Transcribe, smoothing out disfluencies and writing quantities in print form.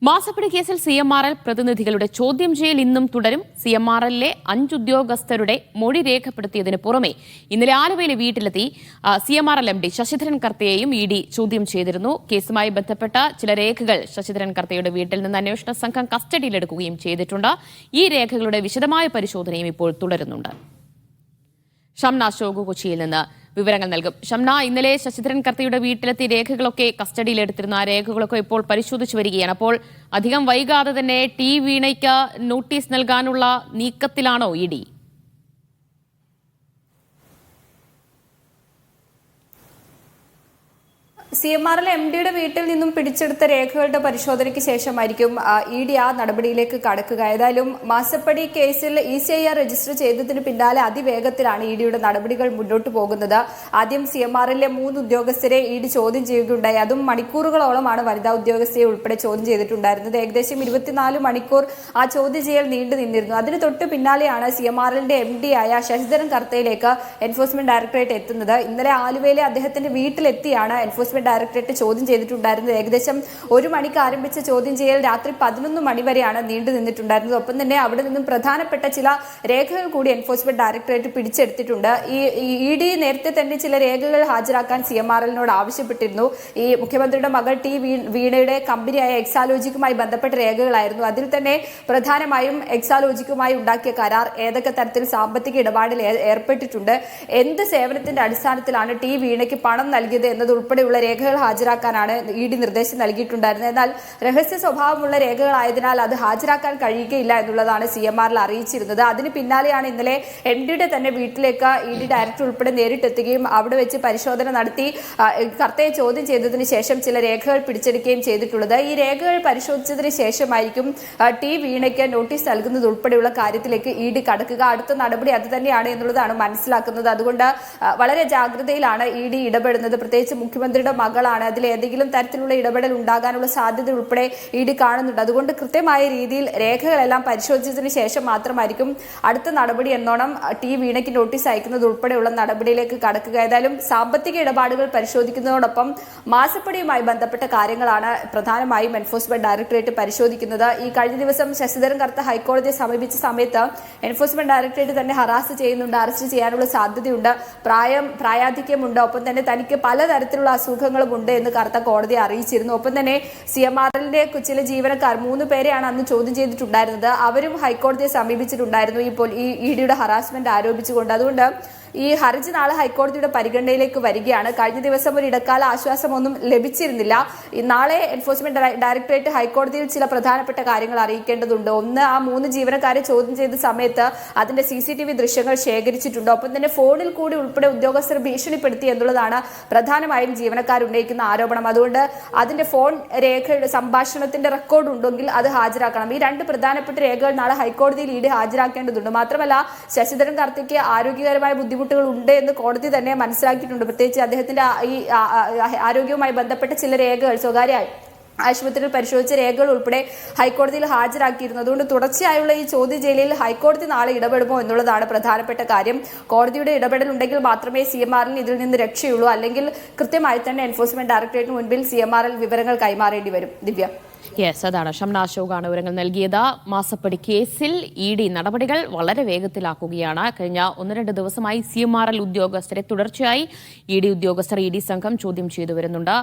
മാസപ്പടി കേസിൽ CMRL പ്രതിനിധികളുടെ ചോദ്യം ചെയ്യൽ ഇന്നും തുടരും. CMRLലെ 5 ഉദ്യോഗസ്ഥരുടെ മൊഴി രേഖപ്പെടുത്തിയതിന് പുറമെ ഇന്നലെ ആലുവയിലെ വീട്ടിലെത്തി CMRL MD ശശിധരൻ കർത്തയെയും ED ചോദ്യം ചെയ്തിരുന്നു. കേസുമായി ബന്ധപ്പെട്ട ചില രേഖകൾ ശശിധരൻ കർത്തയുടെ വീട്ടിൽ നിന്ന് അന്വേഷണ സംഘം കസ്റ്റഡിയിലെടുക്കുകയും ചെയ്തിട്ടുണ്ട്. ഈ രേഖകളുടെ വിശദമായ പരിശോധനയും ഇപ്പോൾ തുടരുന്നുണ്ട്. ഷംന അശോക് കൊച്ചിയിൽ നിന്ന് വിവരങ്ങൾ നൽകും. ഷംന, ഇന്നലെ ശശിധരൻ കർത്തയുടെ വീട്ടിലെത്തി രേഖകളൊക്കെ കസ്റ്റഡിയിലെടുത്തിരുന്നു. ആ രേഖകളൊക്കെ ഇപ്പോൾ പരിശോധിച്ചു വരികയാണ്. അപ്പോൾ അധികം വൈകാതെ തന്നെ ടി വീണയ്ക്ക് നോട്ടീസ് നൽകാനുള്ള നീക്കത്തിലാണോ ED? CMRL MDയുടെ വീട്ടിൽ നിന്നും പിടിച്ചെടുത്ത രേഖകളുടെ പരിശോധനയ്ക്ക് ശേഷമായിരിക്കും ED ആ നടപടിയിലേക്ക് കടക്കുക. ഏതായാലും മാസപ്പടി കേസിൽ ECIR രജിസ്റ്റർ ചെയ്തതിന് പിന്നാലെ അതിവേഗത്തിലാണ് EDയുടെ നടപടികൾ മുന്നോട്ട് പോകുന്നത്. ആദ്യം CMRLലെ 3 ഉദ്യോഗസ്ഥരെ ED ചോദ്യം ചെയ്യുകയുണ്ടായി. അതും മണിക്കൂറുകളോളമാണ് വനിതാ ഉദ്യോഗസ്ഥയെ ഉൾപ്പെടെ ചോദ്യം ചെയ്തിട്ടുണ്ടായിരുന്നത്. ഏകദേശം 24 മണിക്കൂർ ആ ചോദ്യം ചെയ്യൽ നീണ്ടു നിന്നിരുന്നു. അതിന് തൊട്ട് പിന്നാലെയാണ് CMRLന്റെ MD ആയ ശശിധരൻ കർത്തയിലേക്ക് എൻഫോഴ്സ്മെന്റ് ഡയറക്ടറേറ്റ് എത്തുന്നത്. ഇന്നലെ ആലുവയിലെ അദ്ദേഹത്തിന്റെ വീട്ടിലെത്തിയാണ് എൻഫോഴ്സ്മെന്റ് ഡയറക്ടറേറ്റ് ചോദ്യം ചെയ്തിട്ടുണ്ടായിരുന്നത്. ഏകദേശം 1 മണിക്ക് ആരംഭിച്ച ചോദ്യം ചെയ്യൽ രാത്രി 11 മണി വരെയാണ് നീണ്ടു നിന്നിട്ടുണ്ടായിരുന്നത്. ഒപ്പം തന്നെ അവിടെ നിന്നും പ്രധാനപ്പെട്ട ചില രേഖകൾ കൂടി എൻഫോഴ്സ്മെന്റ് ഡയറക്ടറേറ്റ് പിടിച്ചെടുത്തിട്ടുണ്ട്. ഈ ED നേരത്തെ തന്നെ ചില രേഖകൾ ഹാജരാക്കാൻ CMRLനോട് ആവശ്യപ്പെട്ടിരുന്നു. ഈ മുഖ്യമന്ത്രിയുടെ മകൾ ടി വീണയുടെ കമ്പനിയായ എക്സാലോജിക്കുമായി ബന്ധപ്പെട്ട രേഖകളായിരുന്നു. അതിൽ തന്നെ പ്രധാനമായും എക്സാലോജിക്കുമായി ഉണ്ടാക്കിയ കരാർ, ഏതൊക്കെ തരത്തിൽ സാമ്പത്തിക ഇടപാടിൽ ഏർപ്പെട്ടിട്ടുണ്ട്, എന്ത് സേവനത്തിന്റെ അടിസ്ഥാനത്തിലാണ് ടി വീണയ്ക്ക് പണം നൽകിയത് എന്നതുൾപ്പെടെയുള്ള രേഖകൾ ഹാജരാക്കാനാണ് ED നിർദ്ദേശം നൽകിയിട്ടുണ്ടായിരുന്നത്. എന്നാൽ രഹസ്യ സ്വഭാവമുള്ള രേഖകളായതിനാൽ അത് ഹാജരാക്കാൻ കഴിയുകയില്ല എന്നുള്ളതാണ് CMRL അറിയിച്ചിരുന്നത്. അതിന് പിന്നാലെയാണ് ഇന്നലെ MDയുടെ തന്നെ വീട്ടിലേക്ക് ED ഡയറക്ടർ ഉൾപ്പെടെ നേരിട്ടെത്തുകയും അവിടെ വെച്ച് പരിശോധന നടത്തി കർത്തയെ ചോദ്യം ചെയ്തതിനു ശേഷം ചില രേഖകൾ പിടിച്ചെടുക്കുകയും ചെയ്തിട്ടുള്ളത്. ഈ രേഖകൾ പരിശോധിച്ചതിന് ശേഷമായിരിക്കും ടി വീണയ്ക്ക് നോട്ടീസ് നൽകുന്നത് ഉൾപ്പെടെയുള്ള കാര്യത്തിലേക്ക് ED കടക്കുക. അടുത്ത നടപടി അത് തന്നെയാണ് എന്നുള്ളതാണ് മനസ്സിലാക്കുന്നത്. അതുകൊണ്ട് വളരെ ജാഗ്രതയിലാണ് ED ഇടപെടുന്നത്. പ്രത്യേകിച്ച് മുഖ്യമന്ത്രിയുടെ മകളാണ്. അതിൽ ഏതെങ്കിലും തരത്തിലുള്ള ഇടപെടൽ ഉണ്ടാകാനുള്ള സാധ്യത ഉൾപ്പെടെ ED കാണുന്നുണ്ട്. അതുകൊണ്ട് കൃത്യമായ രീതിയിൽ രേഖകളെല്ലാം പരിശോധിച്ചതിന് ശേഷം മാത്രമായിരിക്കും അടുത്ത നടപടി എന്നോണം ടി വീണയ്ക്ക് നോട്ടീസ് അയക്കുന്നത് ഉൾപ്പെടെയുള്ള നടപടിയിലേക്ക് കടക്കുക. ഏതായാലും സാമ്പത്തിക ഇടപാടുകൾ പരിശോധിക്കുന്നതോടൊപ്പം മാസപ്പടിയുമായി ബന്ധപ്പെട്ട കാര്യങ്ങളാണ് പ്രധാനമായും എൻഫോഴ്സ്മെന്റ് ഡയറക്ടറേറ്റ് പരിശോധിക്കുന്നത്. ഈ കഴിഞ്ഞ ദിവസം ശശിധരൻ കർത്ത ഹൈക്കോടതിയെ സമീപിച്ച സമയത്ത് എൻഫോഴ്സ്മെന്റ് ഡയറക്ടറേറ്റ് തന്നെ ഹറാസ് ചെയ്യുന്നുണ്ട്, അറസ്റ്റ് ചെയ്യാനുള്ള സാധ്യതയുണ്ട്, പ്രായാധിക്യമുണ്ട്, ഒപ്പം തന്നെ തനിക്ക് പലതരത്തിലുള്ള അസുഖങ്ങളും ഉണ്ട് എന്ന് കർത്ത കോടതിയെ അറിയിച്ചിരുന്നു. ഒപ്പം തന്നെ CMRLന്റെ ചില ജീവനക്കാർ 3 പേരെയാണ് അന്ന് ചോദ്യം ചെയ്തിട്ടുണ്ടായിരുന്നത്. അവരും ഹൈക്കോടതിയെ സമീപിച്ചിട്ടുണ്ടായിരുന്നു ഈ EDയുടെ ഹറാസ്മെന്റ് ആരോപിച്ചുകൊണ്ട്. അതുകൊണ്ട് ഈ ഹർജി നാളെ ഹൈക്കോടതിയുടെ പരിഗണനയിലേക്ക് വരികയാണ്. കഴിഞ്ഞ ദിവസം ഒരു ഇടക്കാല ആശ്വാസമൊന്നും ലഭിച്ചിരുന്നില്ല. നാളെ എൻഫോഴ്സ്മെന്റ് ഡയറക്ടറേറ്റ് ഹൈക്കോടതിയിൽ ചില പ്രധാനപ്പെട്ട കാര്യങ്ങൾ അറിയിക്കേണ്ടതുണ്ട്. ഒന്ന്, ആ 3 ജീവനക്കാരെ ചോദ്യം ചെയ്ത സമയത്ത് അതിന്റെ CCTV ദൃശ്യങ്ങൾ ശേഖരിച്ചിട്ടുണ്ട്. ഒപ്പം തന്നെ ഫോണിൽ കൂടി ഉൾപ്പെടെ ഉദ്യോഗസ്ഥർ ഭീഷണിപ്പെടുത്തി എന്നുള്ളതാണ് പ്രധാനമായും ജീവനക്കാർ ഉന്നയിക്കുന്ന ആരോപണം. അതുകൊണ്ട് അതിന്റെ ഫോൺ രേഖയുടെ സംഭാഷണത്തിന്റെ റെക്കോർഡ് ഉണ്ടെങ്കിൽ അത് ഹാജരാക്കണം. ഈ 2 പ്രധാനപ്പെട്ട രേഖകൾ നാളെ ഹൈക്കോടതിയിൽ ED ഹാജരാക്കേണ്ടതുണ്ട്. മാത്രമല്ല ശശിധരൻ കർത്തയ്ക്ക് ആരോഗ്യകരമായ ബുദ്ധിമുട്ടുകൾ ഉണ്ട് എന്ന് കോടതി തന്നെ മനസ്സിലാക്കിയിട്ടുണ്ട്. പ്രത്യേകിച്ച് അദ്ദേഹത്തിന്റെ ഈ ആരോഗ്യവുമായി ബന്ധപ്പെട്ട ചില രേഖകൾ സ്വകാര്യ ആശുപത്രിയിൽ പരിശോധിച്ച രേഖകൾ ഉൾപ്പെടെ ഹൈക്കോടതിയിൽ ഹാജരാക്കിയിരുന്നു. അതുകൊണ്ട് തുടർച്ചയായുള്ള ഈ ചോദ്യം ചെയ്യലിൽ ഹൈക്കോടതി നാളെ ഇടപെടുമോ എന്നുള്ളതാണ് പ്രധാനപ്പെട്ട കാര്യം. കോടതിയുടെ ഇടപെടൽ ഉണ്ടെങ്കിൽ മാത്രമേ CMRLന് ഇതിൽ നിന്ന് രക്ഷയുള്ളൂ. അല്ലെങ്കിൽ കൃത്യമായി തന്നെ എൻഫോഴ്സ്മെന്റ് ഡയറക്ടറേറ്റിന് മുൻപിൽ CMRL വിവരങ്ങൾ കൈമാറേണ്ടി വരും. ദിവ്യ, അതാണ് ഷംന അശോകാണ് വിവരങ്ങൾ നൽകിയത്. മാസപ്പടി കേസിൽ ED നടപടികൾ വളരെ വേഗത്തിലാക്കുകയാണ്. കഴിഞ്ഞ 1-2 ദിവസമായി CMRL ഉദ്യോഗസ്ഥരെ തുടർച്ചയായി ED ഉദ്യോഗസ്ഥർ ED സംഘം ചോദ്യം ചെയ്തു വരുന്നുണ്ട്.